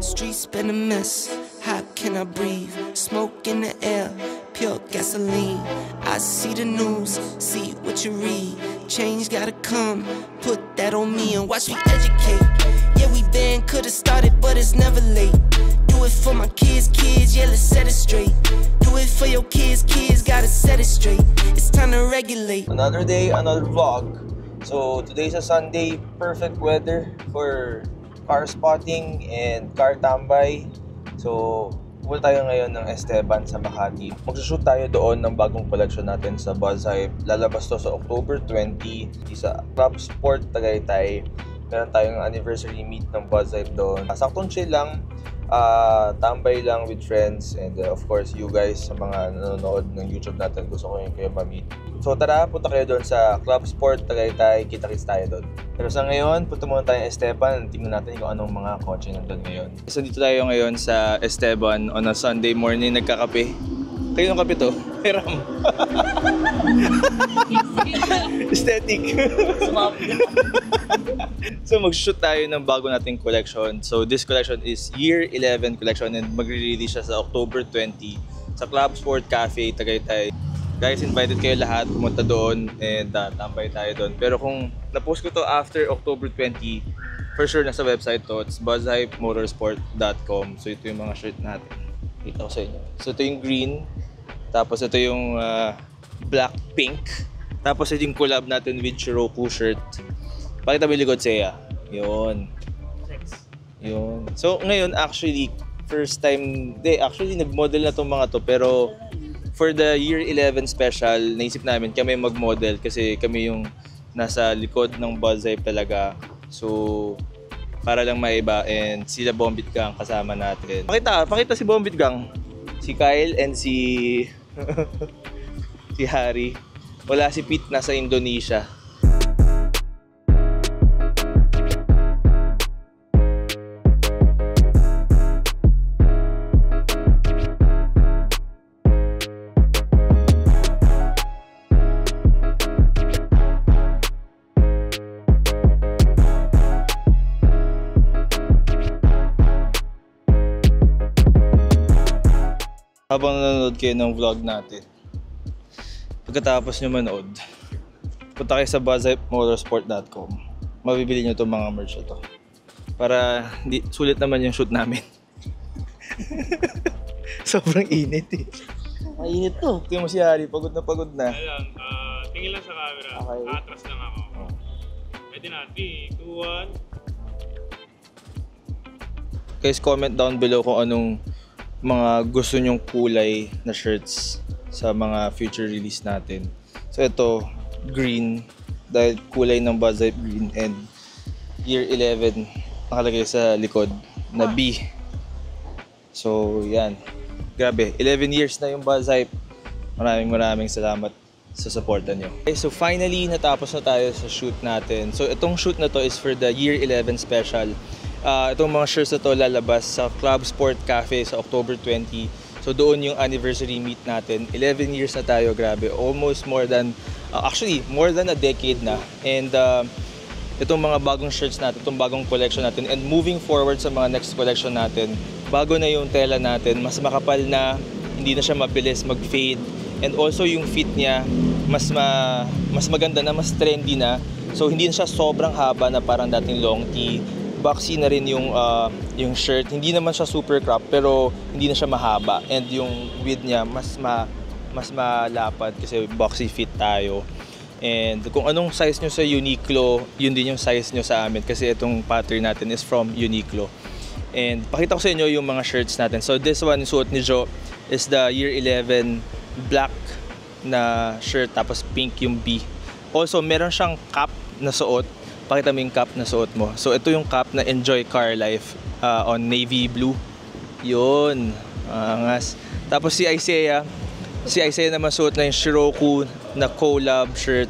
Streets been a mess, how can I breathe? Smoke in the air, pure gasoline. I see the news, see what you read. Change gotta come, put that on me and watch me educate. Yeah, we been, could've started, but it's never late. Do it for my kids, yeah, let's set it straight. Do it for your kids, gotta set it straight. It's time to regulate. Another day, another vlog. So today's a Sunday, perfect weather for car spotting and car tambay. So pupunta tayo ngayon ng Esteban sa Makati. Magsushoot tayo doon ng bagong collection natin sa Buzz Hype. Lalabas to sa October 20 sa Club Sport Tagaytay. Meron tayong anniversary meet ng Buzz Hype doon. Saktong chill lang, tambay lang with friends, and of course you guys sa mga nanonood ng YouTube natin, gusto ko yung kayo ma-meet. So tara, punta kayo doon sa Club Sport Tagaytay, kita-kits tayo doon. Pero sa ngayon, punta muna tayo Esteban, tingnan natin kung anong mga kotse nandun ngayon. So dito tayo ngayon sa Esteban on a Sunday morning, nagkakape. Kayo ng kape to? Hiram. Aesthetic. So mag-shoot tayo ng bago nating collection. So this collection is Year 11 collection and magre-release siya sa October 20 sa Club Sport Cafe, Tagaytay. Guys, invited kayo lahat pumunta doon and tambay tayo doon. Pero kung na-post ko to after October 20, for sure nasa website to. It's buzzhypemotorsport.com. So ito yung mga shirt natin. Kita ko sa inyo. So ito yung green. Tapos ito yung black pink. Tapos ito yung collab natin with Shiroku shirt. Pakita mo yung likod, Seiya. Yun. Yun. So ngayon actually, first time, actually nag-model na itong mga to. Pero for the Year 11 special, naisip namin kami mag-model kasi kami yung nasa likod ng Buzz Hype talaga. So, para lang maiba, and sila Bombit Gang kasama natin. Pakita si Bombit Gang. Si Kyle and si si Harry. Wala si Pete, nasa Indonesia. Habang nanonood kayo ng vlog natin, pagkatapos nyo manood, punta kayo sa buzzhypemotorsport.com. Mabibili nyo itong mga merch ito. Para sulit naman yung shoot namin. Sobrang init eh. Mainit to. Tingnan mo si Harry, pagod na pagod na. Ayan, tingin lang sa camera. Okay. Atras lang ako. Pwede na. 3, 2, 1. Guys, comment down below kung anong mga gusto nyong kulay na shirts sa mga future release natin. So ito, green, dahil kulay ng Buzz Hype green, and Year 11 nakalagay sa likod na B. So yan, grabe, 11 years na yung Buzz Hype. Maraming salamat sa supportan nyo. Okay, so finally natapos na tayo sa shoot natin. So itong shoot na to is for the Year 11 special. Itong mga shirts na to lalabas sa Club Sport Cafe sa October 20. So doon yung anniversary meet natin. 11 years na tayo, grabe. Almost more than, actually more than a decade na. And itong mga bagong shirts natin, itong bagong collection natin. And moving forward sa mga next collection natin, bago na yung tela natin, mas makapal na, hindi na siya mabilis mag-fade. And also yung fit niya, mas maganda na, mas trendy na. So hindi na siya sobrang haba na parang dating long tee. Boxy na rin yung shirt. Hindi naman siya super crop pero hindi na siya mahaba, and yung width niya mas malapad kasi boxy fit tayo. And kung anong size nyo sa Uniqlo, yun din yung size nyo sa amin kasi itong pattern natin is from Uniqlo. And pakita ko sa inyo yung mga shirts natin. So this one, suot ni Joe, is the Year 11 black na shirt, tapos pink yung B. Also meron siyang cap na suot. Pakita mo yung cap na suot mo. So ito yung cap na Enjoy Car Life on navy blue. Yun, angas. Tapos si Isaiah naman suot na yung Shiroku na collab shirt.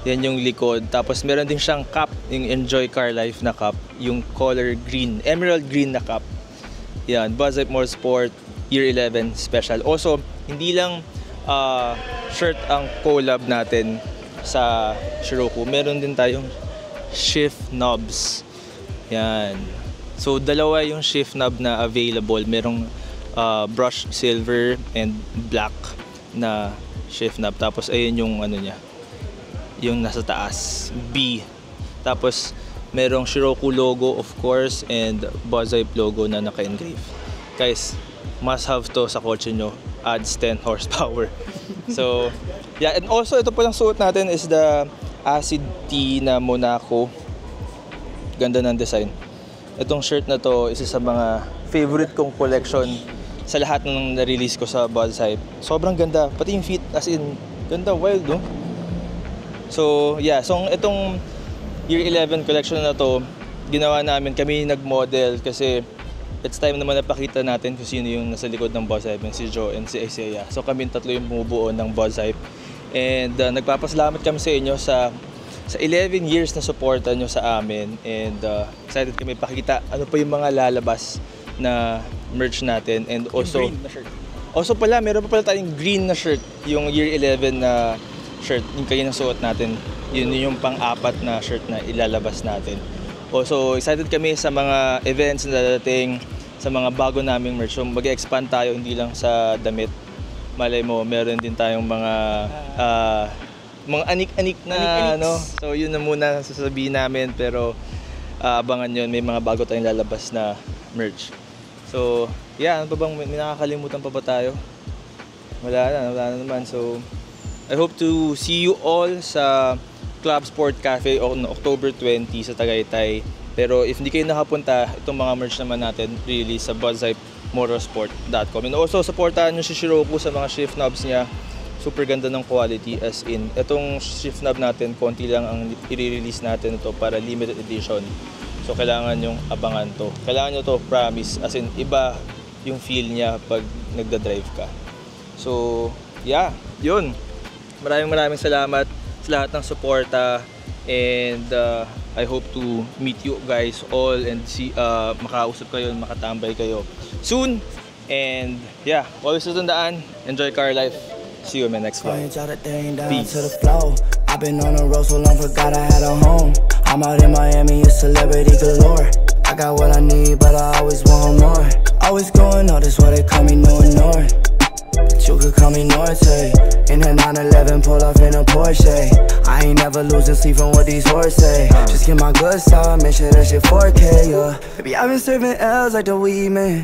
Yan yung likod. Tapos meron din siyang cap, yung Enjoy Car Life na cap, yung color green, emerald green na cap. Yan, Buzz Hype Motorsport Year 11 special. Also, hindi lang shirt ang collab natin sa Shiroku. Meron din tayong shift knobs. Yan. So, dalawa yung shift knob na available. Merong brushed silver and black na shift knob. Tapos, ayun yung ano niya. Yung nasa taas. B. Tapos, merong Scirocco logo, of course, and Buzzpipe logo na naka-engrave. Guys, must have to sa kotse nyo. Adds 10 horsepower. So, yeah. And also, ito palang suot natin is the Acid Tea na Monaco. Ganda ng design. Itong shirt na to, isa sa mga favorite kong collection sa lahat ng na-release ko sa Buzzpipe. Sobrang ganda. Pati yung fit, as in, ganda, wild, no? So, yeah. So, itong Year 11 collection na to, ginawa namin, kami nag-model kasi it's time naman na pakita natin kung sino yung nasa likod ng Buzzpipe, si Joe and si Isaiah. So, kami tatlo yung bumubuo ng Buzzpipe. And nagpapasalamat kami sa inyo sa 11 years na suporta nyo sa amin, and excited kami pakita ano pa yung mga lalabas na merch natin, and also green na shirt. Also pala, meron pa pala tayong green na shirt, yung Year 11 na shirt, yung kayo na suot natin, yun yung pang-apat na shirt na ilalabas natin. Also excited kami sa mga events na dadating, sa mga bago naming merch. So mag-expand tayo, hindi lang sa damit. Malay mo, meron din tayong mga anik-anik na ano. So yun na muna sasabihin namin, pero abangan yun, may mga bago tayong lalabas na merch. So yeah, ano pa bang may nakakalimutan pa ba tayo? Wala na naman. So I hope to see you all sa Club Sport Cafe on October 20 sa Tagaytay. Pero if hindi kayo nakapunta, itong mga merch naman natin really sa buzzpipemotorsport.com. And also supportahan nyo si Scirocco sa mga shift knobs niya. Super ganda ng quality, as in itong shift knob natin, konti lang ang i-release natin ito para limited edition. So kailangan yung abangan to. Kailangan nyo to, promise. As in, iba yung feel niya pag nagda-drive ka. So yeah, yun. Maraming salamat sa lahat ng suporta, and I hope to meet you guys all and see makausap kayo, makatambay kayo soon. And yeah, always tutandaan, enjoy car life. See you in my next vlog. Peace. I've been on the road so long, forgot I had a home. I'm out in Miami, a celebrity galore. I got what I need, but I always want more. Always going on, that's why they call me no North. But you could call me Norte. In a 911, pull off in a Porsche. I ain't never losing sleep from what these hoes say. Just get my good side, make sure that shit 4K, yeah. Baby, I've been serving L's like the weed man.